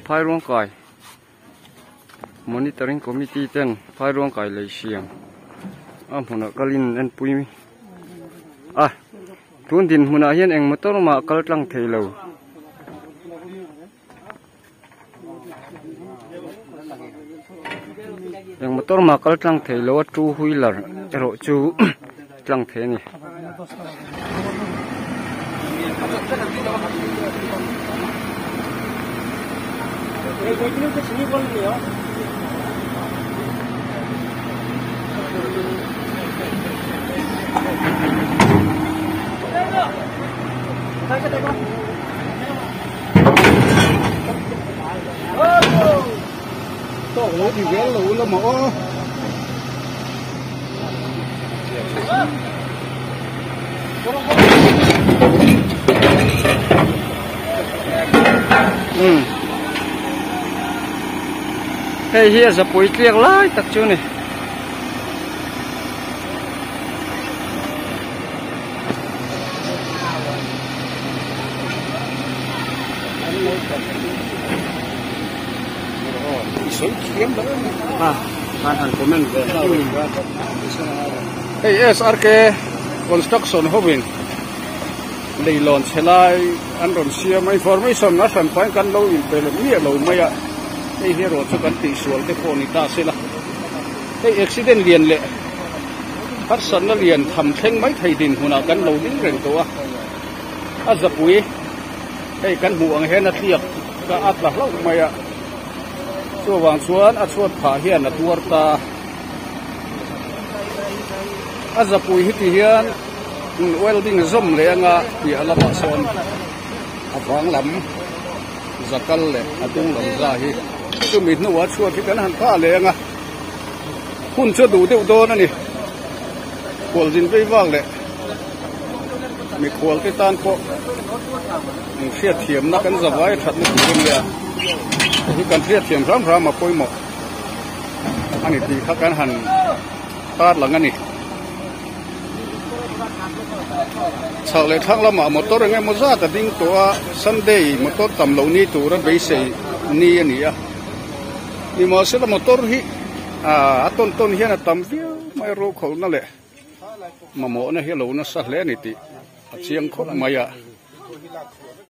phai ruộng còi monitoring committee ten phai ruộng còi lấy xiềng phun ở kalin en pui tuần tin huna hian eng motor ma kal tlang thei lo eng motor ma kal tlang thei lo two wheeler ero chu tlang the ni lỗ thì ghé lỗ là mỏ hey here sa pui tliak lai tak chu ni han comment hey SRK construction hobin leilon chelai an ron siam information na san pai kan lo in pel mi lo maya hey hero chu kan ti sual te phone ta sila hey accident lian le person na lian tham theng mai thei din huna kan lo ding reng to a zapui hey kan hu ang he na thiak ka atla lo maya chu wang chuan a chuat pha hian a tuar ta a zapui hi ti hian welding zom le anga ti alama son awang lam zakal le atung lam za hi chu mi nu wa chuat ti kan han pha le anga hun chu du deuh do na ni kol jin vei wang le mi khol te tan ko khiat thiam na kan zawai that ni tin le hi kan khiat thiam ram ram ma poi mo ani ti kha kan han tar lang ani chak le thak lama motor nge moza ta ding to a Sunday motor tam lo ni tu ra be se ni ani a ni mo se la motor hi ton ton hian a tam viu mai ro khol na le ma mo na hi lo na sa hle ni ti a chiang khol mai a